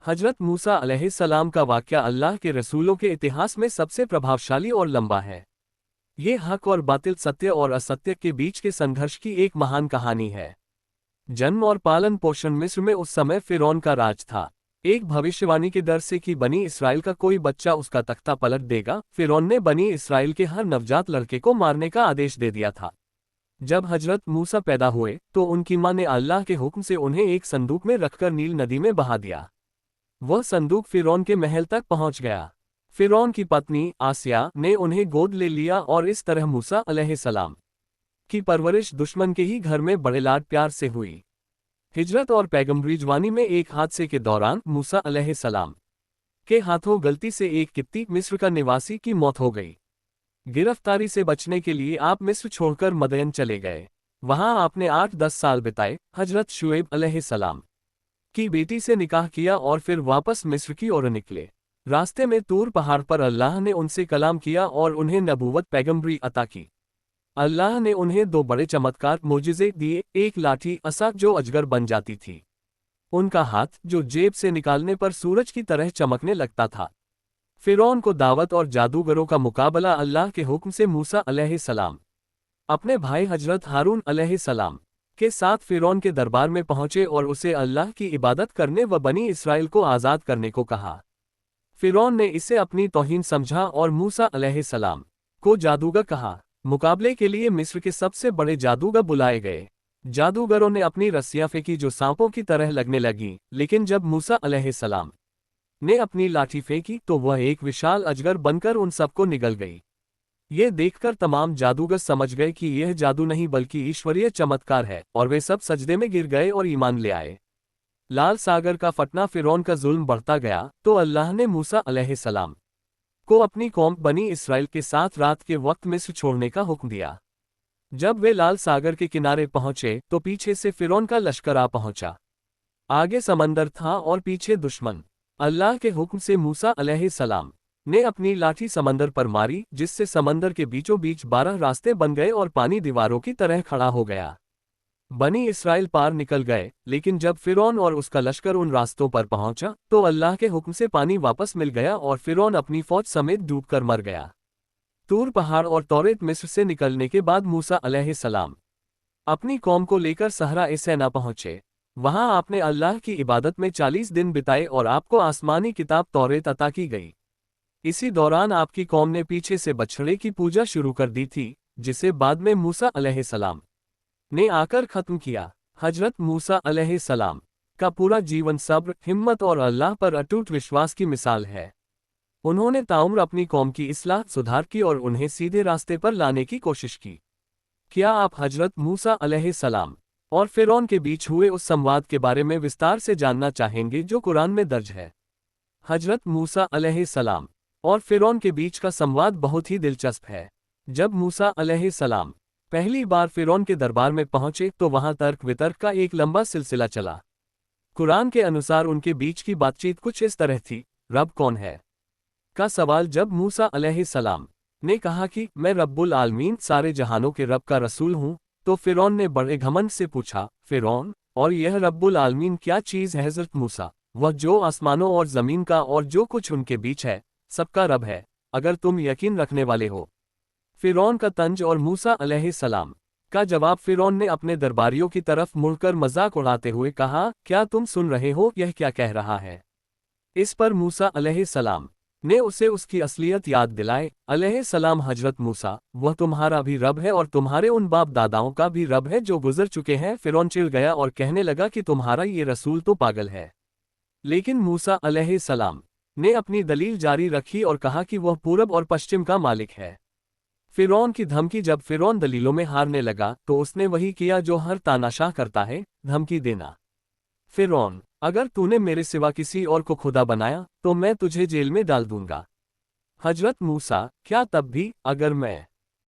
हजरत मूसा अलैहिस्सलाम का वाक़या अल्लाह के रसूलों के इतिहास में सबसे प्रभावशाली और लंबा है। ये हक और बातिल, सत्य और असत्य के बीच के संघर्ष की एक महान कहानी है। जन्म और पालन पोषण। मिस्र में उस समय फिरौन का राज था। एक भविष्यवाणी के डर से कि बनी इसराइल का कोई बच्चा उसका तख्ता पलट देगा, फिरौन ने बनी इसराइल के हर नवजात लड़के को मारने का आदेश दे दिया था। जब हजरत मूसा पैदा हुए तो उनकी मां ने अल्लाह के हुक्म से उन्हें एक संदूक में रखकर नील नदी में बहा दिया। वह संदूक फिरौन के महल तक पहुंच गया। फिरौन की पत्नी आसिया ने उन्हें गोद ले लिया और इस तरह मूसा अलैहिस्सलाम की परवरिश दुश्मन के ही घर में बड़े लाड प्यार से हुई। हिजरत और पैगंबरी जवानी में एक हादसे के दौरान मूसा अलैहिस्सलाम के हाथों गलती से एक किप्ती मिस्र का निवासी की मौत हो गई। गिरफ्तारी से बचने के लिए आप मिस्र छोड़कर मदयन चले गए। वहां आपने 8-10 साल बिताए। हजरत शुएब अलैहिस्सलाम की बेटी से निकाह किया और फिर वापस मिस्र की ओर निकले। रास्ते में तूर पहाड़ पर अल्लाह ने उनसे कलाम किया और उन्हें नबूवत पैगंबरी अता की। अल्लाह ने उन्हें 2 बड़े चमत्कार मोजिज़े दिए, एक लाठी असा जो अजगर बन जाती थी, उनका हाथ जो जेब से निकालने पर सूरज की तरह चमकने लगता था। फिरौन को दावत और जादूगरों का मुकाबला। अल्लाह के हुक्म से मूसा अलैहिस्सलाम अपने भाई हजरत हारून अलैहिस्सलाम के साथ फिरौन के दरबार में पहुंचे और उसे अल्लाह की इबादत करने व बनी इसराइल को आज़ाद करने को कहा। फिरौन ने इसे अपनी तौहीन समझा और मूसा अलैहिस्सलाम को जादूगर कहा। मुकाबले के लिए मिस्र के सबसे बड़े जादूगर बुलाए गए। जादूगरों ने अपनी रस्सियां फेंकी जो सांपों की तरह लगने लगीं, लेकिन जब मूसा अलैहिस्सलाम ने अपनी लाठी फेंकी तो वह एक विशाल अजगर बनकर उन सबको निगल गई। ये देखकर तमाम जादूगर समझ गए कि यह जादू नहीं बल्कि ईश्वरीय चमत्कार है, और वे सब सजदे में गिर गए और ईमान ले आए। लाल सागर का फटना। फिरौन का जुल्म बढ़ता गया तो अल्लाह ने मूसा अलैहिस्सलाम को अपनी कौम बनी इसराइल के साथ रात के वक्त मिस्र छोड़ने का हुक्म दिया। जब वे लाल सागर के किनारे पहुंचे तो पीछे से फिरौन का लश्कर आ पहुंचा। आगे समंदर था और पीछे दुश्मन। अल्लाह के हुक्म से मूसा अलैहिस्सलाम ने अपनी लाठी समंदर पर मारी, जिससे समंदर के बीचों बीच 12 रास्ते बन गए और पानी दीवारों की तरह खड़ा हो गया। बनी इसराइल पार निकल गए, लेकिन जब फिरौन और उसका लश्कर उन रास्तों पर पहुंचा तो अल्लाह के हुक्म से पानी वापस मिल गया और फिरौन अपनी फौज समेत डूबकर मर गया। तूर पहाड़ और तौरेत। मिस्र से निकलने के बाद मूसा अलैहिस्सलाम अपनी कौम को लेकर सहरा ए सैना पहुंचे। वहां आपने अल्लाह की इबादत में 40 दिन बिताए और आपको आसमानी किताब तौरेत अता की गई। इसी दौरान आपकी कौम ने पीछे से बछड़े की पूजा शुरू कर दी थी, जिसे बाद में मूसा अलैहिस्सलाम ने आकर खत्म किया। हजरत मूसा अलैहिस्सलाम का पूरा जीवन सब्र, हिम्मत और अल्लाह पर अटूट विश्वास की मिसाल है। उन्होंने ताउम्र अपनी कौम की इस्लाह, सुधार की और उन्हें सीधे रास्ते पर लाने की कोशिश की। क्या आप हजरत मूसा अलैहिस्सलाम और फिरौन के बीच हुए उस संवाद के बारे में विस्तार से जानना चाहेंगे जो कुरान में दर्ज है? हजरत मूसा अलैहिस्सलाम और फिरौन के बीच का संवाद बहुत ही दिलचस्प है। जब मूसा अलैहिस्सलाम पहली बार फिरौन के दरबार में पहुंचे तो वहां तर्क वितर्क का एक लंबा सिलसिला चला। कुरान के अनुसार उनके बीच की बातचीत कुछ इस तरह थी। रब कौन है का सवाल। जब मूसा अलैहिस्सलाम ने कहा कि मैं रब्बुल आलमीन, सारे जहानों के रब का रसूल हूं, तो फिरौन ने बड़े घमंड से पूछा, फिरौन, और यह रब्बुल आलमीन क्या चीज है? हजरत मूसा, वह जो आसमानों और जमीन का और जो कुछ उनके बीच है सबका रब है, अगर तुम यकीन रखने वाले हो। फिरौन का तंज और मूसा अलैहिस्सलाम का जवाब। फिरौन ने अपने दरबारियों की तरफ मुड़कर मजाक उड़ाते हुए कहा, क्या तुम सुन रहे हो यह क्या कह रहा है? इस पर मूसा अलैहिस्सलाम ने उसे उसकी असलियत याद दिलाए। अलैहिस्सलाम, हजरत मूसा, वह तुम्हारा भी रब है और तुम्हारे उन बाप दादाओं का भी रब है जो गुजर चुके हैं। फिरौन चिढ़ गया और कहने लगा कि तुम्हारा ये रसूल तो पागल है। लेकिन मूसा अलैहिस्सलाम ने अपनी दलील जारी रखी और कहा कि वह पूरब और पश्चिम का मालिक है। फिरौन की धमकी। जब फिरौन दलीलों में हारने लगा तो उसने वही किया जो हर तानाशाह करता है, धमकी देना। फिरौन, अगर तूने मेरे सिवा किसी और को खुदा बनाया तो मैं तुझे जेल में डाल दूंगा। हजरत मूसा, क्या तब भी अगर मैं